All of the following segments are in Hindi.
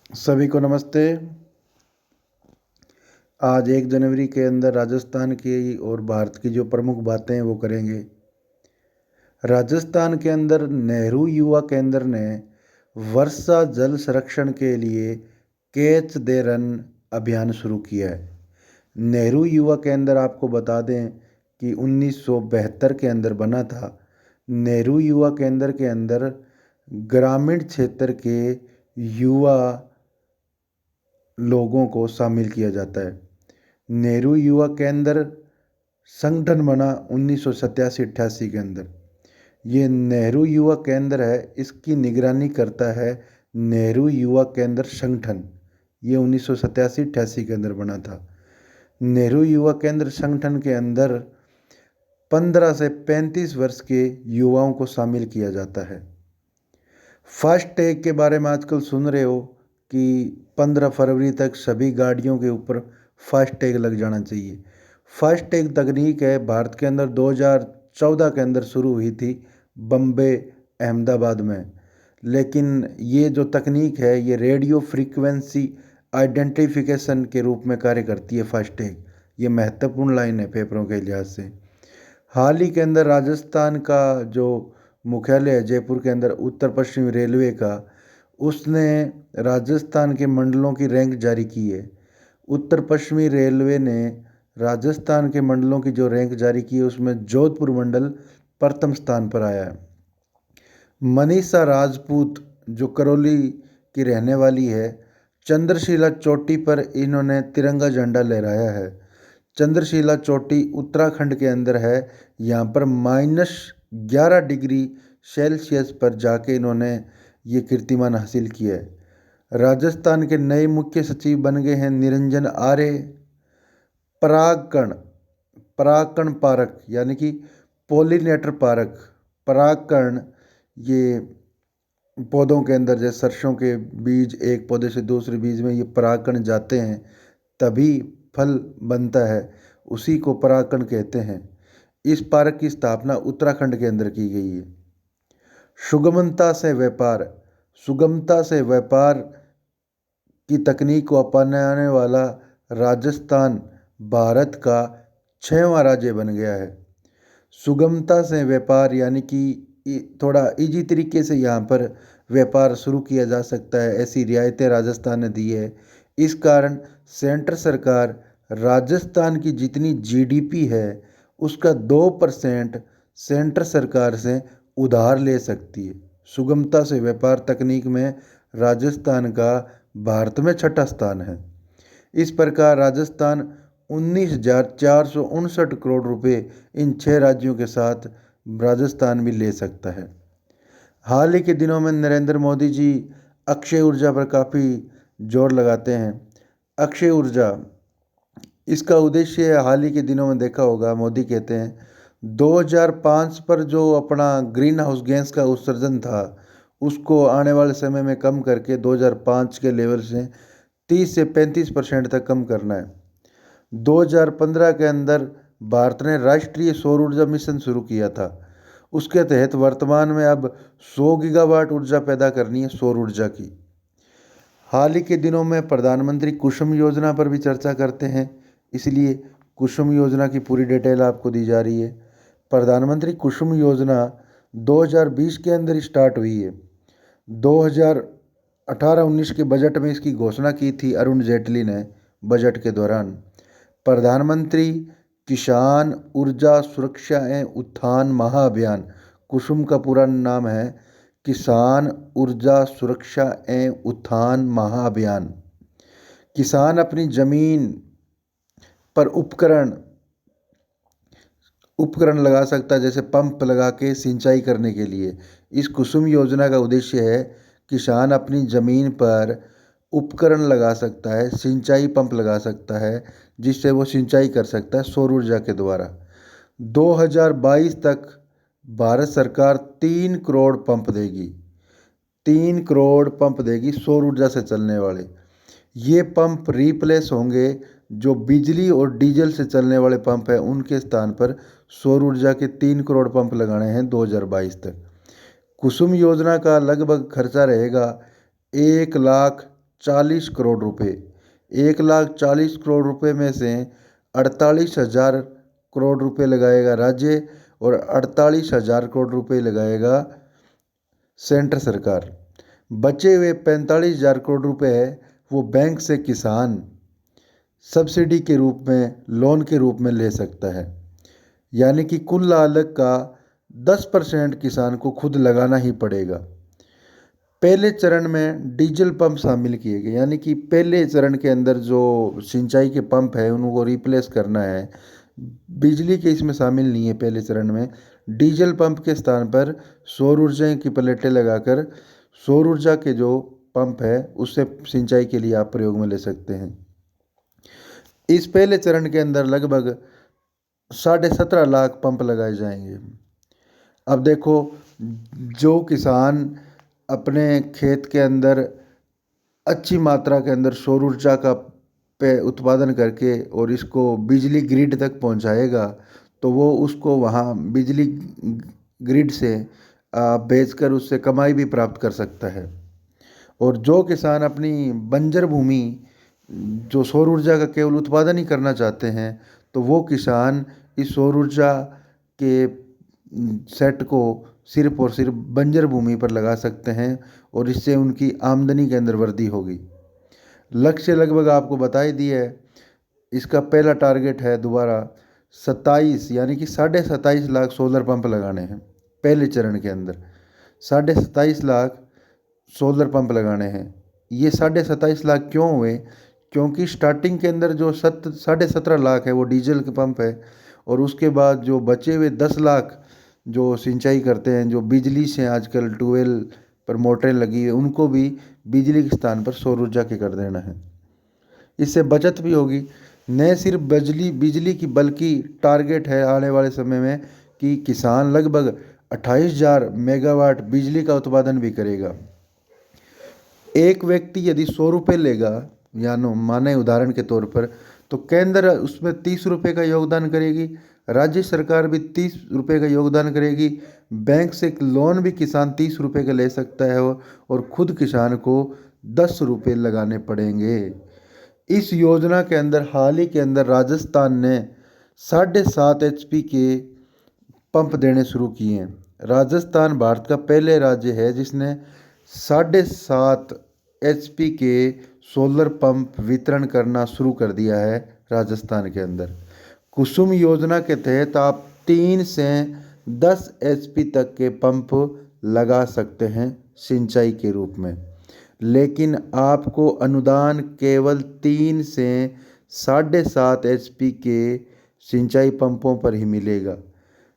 सभी को नमस्ते। आज 1 जनवरी के अंदर राजस्थान की और भारत की जो प्रमुख बातें हैं वो करेंगे। राजस्थान के अंदर नेहरू युवा केंद्र ने वर्षा जल संरक्षण के लिए कैच द रन अभियान शुरू किया है। नेहरू युवा केंद्र आपको बता दें कि 1972 के अंदर बना था। नेहरू युवा केंद्र के अंदर ग्रामीण क्षेत्र के युवा लोगों को शामिल किया जाता है। नेहरू युवा केंद्र संगठन बना 1987-88 के अंदर। ये नेहरू युवा केंद्र है, इसकी निगरानी करता है नेहरू युवा केंद्र संगठन। ये 1987-88 के अंदर बना था। नेहरू युवा केंद्र संगठन के अंदर 15 से 35 वर्ष के युवाओं को शामिल किया जाता है। फास्ट टैग के बारे में आजकल सुन रहे हो कि 15 फरवरी तक सभी गाड़ियों के ऊपर फास्ट टैग लग जाना चाहिए। फास्ट टैग तकनीक है भारत के अंदर 2014 के अंदर शुरू हुई थी बम्बे अहमदाबाद में। लेकिन ये जो तकनीक है ये रेडियो फ्रीक्वेंसी आइडेंटिफिकेशन के रूप में कार्य करती है। फास्ट टैग ये महत्वपूर्ण लाइन है पेपरों के लिहाज से। हाल ही के अंदर राजस्थान का जो मुख्यालय है जयपुर के अंदर उत्तर पश्चिमी रेलवे का, उसने राजस्थान के मंडलों की रैंक जारी की है। उत्तर पश्चिमी रेलवे ने राजस्थान के मंडलों की जो रैंक जारी की है उसमें जोधपुर मंडल प्रथम स्थान पर आया है। मनीषा राजपूत जो करौली की रहने वाली है, चंद्रशिला चोटी पर इन्होंने तिरंगा झंडा लहराया है। चंद्रशिला चोटी उत्तराखंड के अंदर है। यहाँ पर -11 डिग्री सेल्सियस पर जाके इन्होंने ये कीर्तिमान हासिल किया है। राजस्थान के नए मुख्य सचिव बन गए हैं निरंजन आर्य। परागकण पारक यानी कि पोलिनेटर पारक, परागकण ये पौधों के अंदर जैसे सरसों के बीज एक पौधे से दूसरे बीज में ये परागकण जाते हैं तभी फल बनता है, उसी को परागकण कहते हैं। इस पार्क की स्थापना उत्तराखंड के अंदर की गई है। सुगमता से व्यापार की तकनीक को अपनाने वाला राजस्थान भारत का 6वां राज्य बन गया है। सुगमता से व्यापार यानी कि थोड़ा इजी तरीके से यहाँ पर व्यापार शुरू किया जा सकता है, ऐसी रियायतें राजस्थान ने दी है। इस कारण सेंट्रल सरकार राजस्थान की जितनी जीडीपी है उसका 2% सेंट्रल सरकार से उधार ले सकती है। सुगमता से व्यापार तकनीक में राजस्थान का भारत में 6ठा स्थान है। इस प्रकार राजस्थान 19,459 करोड़ रुपए इन 6 राज्यों के साथ राजस्थान भी ले सकता है। हाल ही के दिनों में नरेंद्र मोदी जी अक्षय ऊर्जा पर काफ़ी जोर लगाते हैं। अक्षय ऊर्जा इसका उद्देश्य हाल ही के दिनों में देखा होगा, मोदी कहते हैं 2005 पर जो अपना ग्रीन हाउस गैस का उत्सर्जन था उसको आने वाले समय में कम करके 2005 के लेवल से 30 से 35% तक कम करना है। 2015 के अंदर भारत ने राष्ट्रीय सौर ऊर्जा मिशन शुरू किया था। उसके तहत वर्तमान में अब 100 गीगावाट ऊर्जा पैदा करनी है सौर ऊर्जा की। हाल ही के दिनों में प्रधानमंत्री कुसुम योजना पर भी चर्चा करते हैं, इसलिए कुसुम योजना की पूरी डिटेल आपको दी जा रही है। प्रधानमंत्री कुसुम योजना 2020 के अंदर स्टार्ट हुई है। 2018-19 के बजट में इसकी घोषणा की थी अरुण जेटली ने बजट के दौरान। प्रधानमंत्री किसान ऊर्जा सुरक्षा एवं उत्थान महाअभियान, कुसुम का पूरा नाम है किसान ऊर्जा सुरक्षा एवं उत्थान महाअभियान। किसान अपनी जमीन पर उपकरण लगा सकता है, जैसे पंप लगा के सिंचाई करने के लिए। इस कुसुम योजना का उद्देश्य है किसान अपनी ज़मीन पर उपकरण लगा सकता है, सिंचाई पंप लगा सकता है जिससे वो सिंचाई कर सकता है सौर ऊर्जा के द्वारा। 2022 तक भारत सरकार 3 करोड़ पंप देगी। 3 करोड़ पंप देगी सौर ऊर्जा से चलने वाले। ये पंप रिप्लेस होंगे जो बिजली और डीजल से चलने वाले पंप हैं, उनके स्थान पर सौर ऊर्जा के 3 करोड़ पंप लगाने हैं 2022 तक। कुसुम योजना का लगभग खर्चा रहेगा 1,00,000 40 करोड़ रुपए। 1,40 करोड़ रुपए में से 48,000 करोड़ रुपए लगाएगा राज्य और 48,000 करोड़ रुपए लगाएगा सेंटर सरकार। बचे हुए 45,000 करोड़ रुपए है वो बैंक से किसान सब्सिडी के रूप में, लोन के रूप में ले सकता है। यानी कि कुल लागत का 10% किसान को खुद लगाना ही पड़ेगा। पहले चरण में डीजल पंप शामिल किए गए, यानी कि पहले चरण के अंदर जो सिंचाई के पंप है उनको रिप्लेस करना है। बिजली के इसमें शामिल नहीं है। पहले चरण में डीजल पंप के स्थान पर सौर ऊर्जा की प्लेटें लगाकर सौर ऊर्जा के जो पंप है उससे सिंचाई के लिए आप प्रयोग में ले सकते हैं। इस पहले चरण के अंदर लगभग 17.5 लाख पंप लगाए जाएंगे। अब देखो, जो किसान अपने खेत के अंदर अच्छी मात्रा के अंदर सौर ऊर्जा का पे उत्पादन करके और इसको बिजली ग्रिड तक पहुंचाएगा तो वो उसको वहाँ बिजली ग्रिड से बेचकर उससे कमाई भी प्राप्त कर सकता है। और जो किसान अपनी बंजर भूमि जो सौर ऊर्जा का केवल उत्पादन ही करना चाहते हैं तो वो किसान इस सौर ऊर्जा के सेट को सिर्फ और सिर्फ बंजर भूमि पर लगा सकते हैं और इससे उनकी आमदनी के अंदर वृद्धि होगी। लक्ष्य लगभग आपको बता ही दिया है। इसका पहला टारगेट है दोबारा 27 यानी कि 27.5 लाख सोलर पंप लगाने हैं। पहले चरण के अंदर 27.5 लाख सोलर पंप लगाने हैं। ये 27.5 लाख क्यों हुए? क्योंकि स्टार्टिंग के अंदर जो 17.5 लाख है वो डीजल के पंप है और उसके बाद जो बचे हुए 10 लाख जो सिंचाई करते हैं, जो बिजली से आजकल ट्यूबवेल पर मोटरें लगी है, उनको भी बिजली के स्थान पर सौर ऊर्जा के कर देना है। इससे बचत भी होगी। न सिर्फ बिजली की बल्कि टारगेट है आने वाले समय में कि किसान लगभग 28,000 मेगावाट बिजली का उत्पादन भी करेगा। एक व्यक्ति यदि 100 रुपये लेगा, या माने उदाहरण के तौर पर, तो केंद्र उसमें 30 रुपये का योगदान करेगी, राज्य सरकार भी 30 रुपये का योगदान करेगी, बैंक से लोन भी किसान 30 रुपये का ले सकता है और खुद किसान को 10 रुपये लगाने पड़ेंगे। इस योजना के अंदर हाल ही के अंदर राजस्थान ने 7.5 HP के पंप देने शुरू किए हैं। राजस्थान भारत का पहले राज्य है जिसने 7.5 HP के सोलर पंप वितरण करना शुरू कर दिया है राजस्थान के अंदर। कुसुम योजना के तहत आप 3 से 10 HP तक के पंप लगा सकते हैं सिंचाई के रूप में, लेकिन आपको अनुदान केवल 3 से 7.5 HP के सिंचाई पंपों पर ही मिलेगा।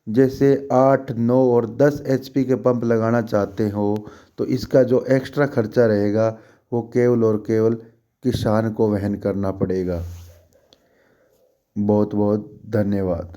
जैसे 8, 9 और 10 HP के पंप लगाना चाहते हो तो इसका जो एक्स्ट्रा खर्चा रहेगा वो केवल और केवल किसान को वहन करना पड़ेगा। बहुत बहुत धन्यवाद।